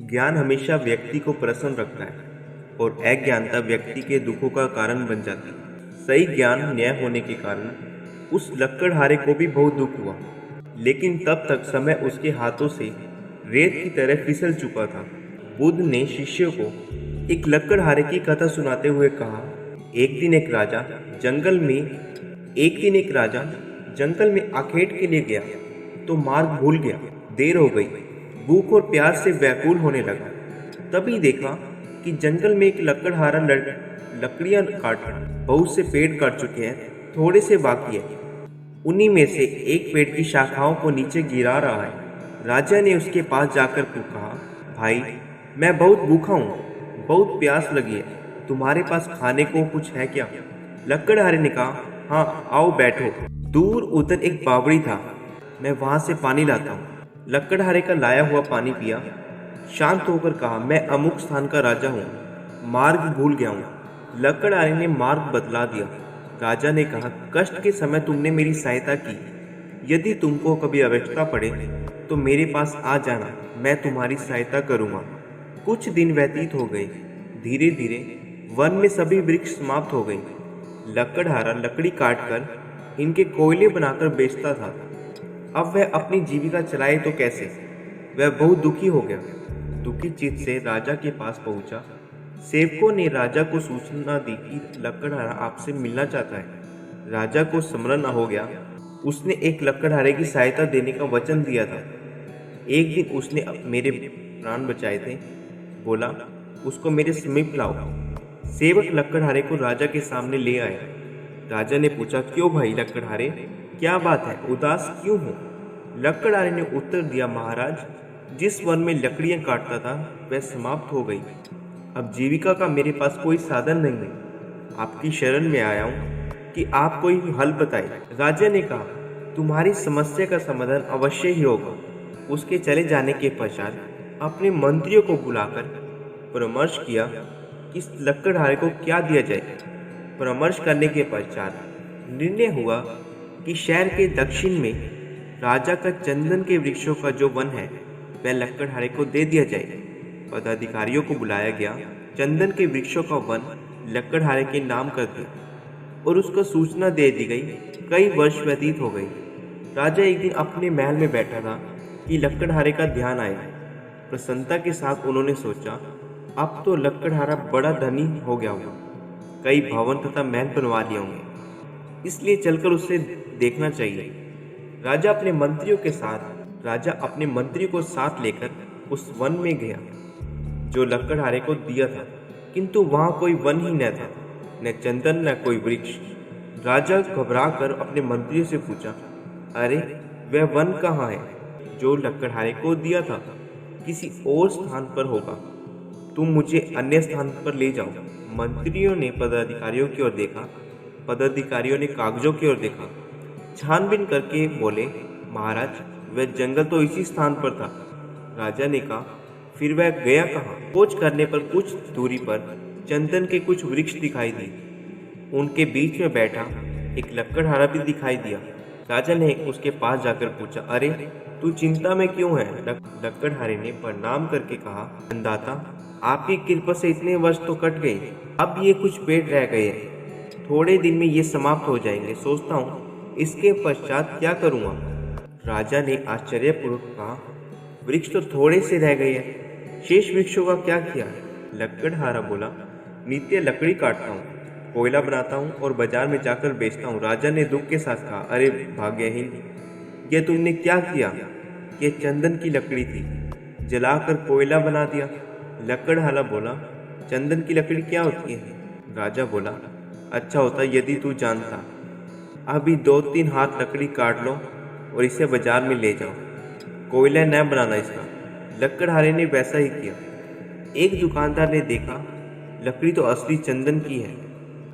ज्ञान हमेशा व्यक्ति को प्रसन्न रखता है और अज्ञानता व्यक्ति के दुखों का कारण बन जाती है। सही ज्ञान न्याय होने के कारण उस लकड़हारे को भी बहुत दुख हुआ, लेकिन तब तक समय उसके हाथों से रेत की तरह फिसल चुका था। बुद्ध ने शिष्यों को एक लकड़हारे की कथा सुनाते हुए कहा, एक दिन एक राजा जंगल में आखेट के लिए गया तो मार्ग भूल गया। देर हो गई, भूख और प्यास से व्याकुल होने लगा। तभी देखा कि जंगल में एक लकड़हारा लकड़ियां काट बहुत से पेड़ काट चुके हैं, थोड़े से बाकी है। उन्हीं में से एक पेड़ की शाखाओं को नीचे गिरा रहा है। राजा ने उसके पास जाकर कहा, भाई, मैं बहुत भूखा हूँ, बहुत प्यास लगी है, तुम्हारे पास खाने को कुछ है क्या? लकड़हारे ने कहा, हाँ, आओ बैठो। दूर उधर एक बावड़ी था, मैं वहां से पानी लाता हूँ। लकड़हारे का लाया हुआ पानी पिया, शांत होकर कहा, मैं अमुक स्थान का राजा हूँ, मार्ग भूल गया हूँ। लकड़हारे ने मार्ग बतला दिया। राजा ने कहा, कष्ट के समय तुमने मेरी सहायता की, यदि तुमको कभी आवश्यकता पड़े तो मेरे पास आ जाना, मैं तुम्हारी सहायता करूँगा। कुछ दिन व्यतीत हो गए। धीरे धीरे वन में सभी वृक्ष समाप्त हो गए। लकड़हारा लकड़ी काटकर इनके कोयले बनाकर बेचता था। अब वह अपनी जीविका चलाए तो कैसे? वह बहुत दुखी हो गया। दुखी चित्त से राजा के पास पहुंचा। सेवकों ने राजा को सूचना दी कि लकड़हारा आपसे मिलना चाहता है। राजा को स्मरण हो गया, उसने एक लकड़हारे की सहायता देने का वचन दिया था। एक दिन उसने मेरे प्राण बचाए थे, बोला, उसको मेरे समीप लाओ। सेवक लकड़हारे को राजा के सामने ले आए। राजा ने पूछा, क्यों भाई लकड़हारे, क्या बात है, उदास क्यों हो? लकड़हारे ने उत्तर दिया, महाराज, जिस वन में लकड़ियां काटता था वह समाप्त हो गई। अब जीविका का मेरे पास कोई साधन नहीं है। आपकी शरण में आया हूँ कि आप कोई हल बताए। राजा ने कहा, तुम्हारी समस्या का समाधान अवश्य ही होगा। उसके चले जाने के पश्चात अपने मंत्रियों को बुलाकर परामर्श किया कि इस लकड़हारे को क्या दिया जाए। परामर्श करने के पश्चात निर्णय हुआ कि शहर के दक्षिण में राजा का चंदन के वृक्षों का जो वन है वह लकड़हारे को दे दिया जाए। पदाधिकारियों को बुलाया गया, चंदन के वृक्षों का वन लकड़हारे के नाम कर दिया और उसको सूचना दे दी गई। कई वर्ष व्यतीत हो गए। राजा एक दिन अपने महल में बैठा था कि लकड़हारे का ध्यान आया। प्रसन्नता के साथ उन्होंने सोचा, अब तो लकड़हारा बड़ा धनी हो गया होगा, कई भवन तथा महल बनवा लिए होंगे, इसलिए चलकर उसे देखना चाहिए। राजा अपने मंत्रियों को साथ लेकर उस वन में गया जो लकड़हारे को दिया था, किंतु वहां कोई वन ही न था, न चंदन न कोई वृक्ष। राजा घबरा कर अपने मंत्रियों से पूछा, अरे, वह वन कहाँ है जो लकड़हारे को दिया था? किसी और स्थान पर होगा, तुम मुझे अन्य स्थान पर ले जाओ। मंत्रियों ने पदाधिकारियों की ओर देखा, पदाधिकारियों ने कागजों की ओर देखा, छानबीन करके बोले, महाराज, वह जंगल तो इसी स्थान पर था। राजा ने कहा, फिर वह गया कहाँ? खोज करने पर कुछ दूरी पर चंदन के कुछ वृक्ष दिखाई दिए। उनके बीच में बैठा एक लकड़हारा भी दिखाई दिया। राजा ने उसके पास जाकर पूछा, अरे, तू चिंता में क्यों है? लकड़हारे ने प्रणाम करके कहा, अन्नदाता, आपकी कृपा से इतने वर्ष तो कट गए, अब ये कुछ पेड़ रह गए हैं, थोड़े दिन में ये समाप्त हो जाएंगे। सोचता हूँ इसके पश्चात क्या करूँगा। राजा ने आश्चर्यपूर्वक कहा, वृक्ष तो थोड़े से रह गए हैं, शेष वृक्षों का क्या किया? लकड़हारा बोला, नित्य लकड़ी काटता हूँ, कोयला बनाता हूँ और बाजार में जाकर बेचता हूँ। राजा ने दुख के साथ कहा, अरे भाग्यहीन, यह तुमने क्या किया? यह चंदन की लकड़ी थी, जलाकर कोयला बना दिया। लकड़हारा बोला, चंदन की लकड़ी क्या होती है? राजा बोला, अच्छा होता यदि तू जानता। अभी 2-3 हाथ लकड़ी काट लो और इसे बाजार में ले जाओ, कोयला न बनाना इसका। लकड़हारे ने वैसा ही किया। एक दुकानदार ने देखा, लकड़ी तो असली चंदन की है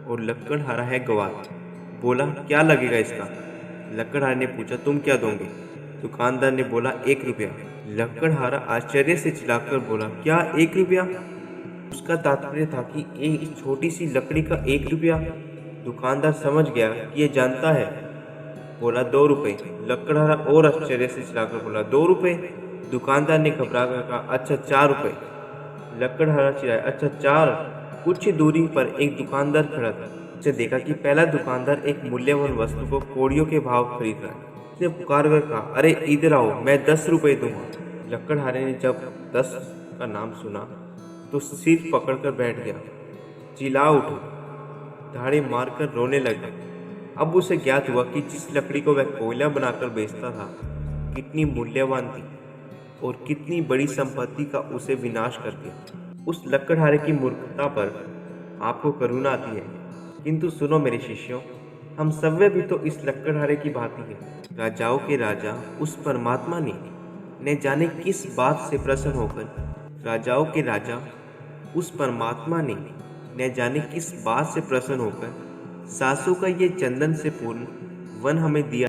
और लकड़हारा है गवार। बोला, क्या लगेगा इसका? लकड़हारे ने पूछा, तुम क्या दोगे? दुकानदार ने बोला, 1 रुपया। लकड़हारा आश्चर्य से चिल्लाकर बोला, क्या 1 रुपया? उसका तात्पर्य था कि एक छोटी सी लकड़ी का 1 रुपया। दुकानदार समझ गया कि यह जानता है, बोला, 2 रुपये। लकड़हारा और आश्चर्य से चिल्लाकर बोला, 2 रुपये? दुकानदार ने घबरा कर कहा, अच्छा 4 रुपए। लकड़हारा चिल्लाया, अच्छा 4। कुछ ही दूरी पर एक दुकानदार खड़ा था। उसने देखा कि पहला दुकानदार एक मूल्यवान वस्तु को कौड़ियों के भाव खरीद रहा है। उसने पुकार कर कहा, अरे इधर आओ, मैं 10 रुपए दूंगा। लकड़हारे ने जब 10 का नाम सुना तो सिर पकड़कर बैठ गया, चिल्ला उठा, धाड़े मारकर रोने लगा। अब उसे ज्ञात हुआ कि जिस लकड़ी को वह कोयला बनाकर बेचता था कितनी मूल्यवान थी और कितनी बड़ी संपत्ति का उसे विनाश कर दिया। उस लकड़हारे की मूर्खता पर आपको करुणा आती है, किंतु सुनो मेरे शिष्यों, हम सभी भी तो इस लकड़हारे की भांति हैं। राजाओं के राजा उस परमात्मा ने न जाने किस बात से प्रसन्न होकर राजाओं के राजा उस परमात्मा ने न जाने किस बात से प्रसन्न होकर सासों का ये चंदन से पूर्ण वन हमें दिया।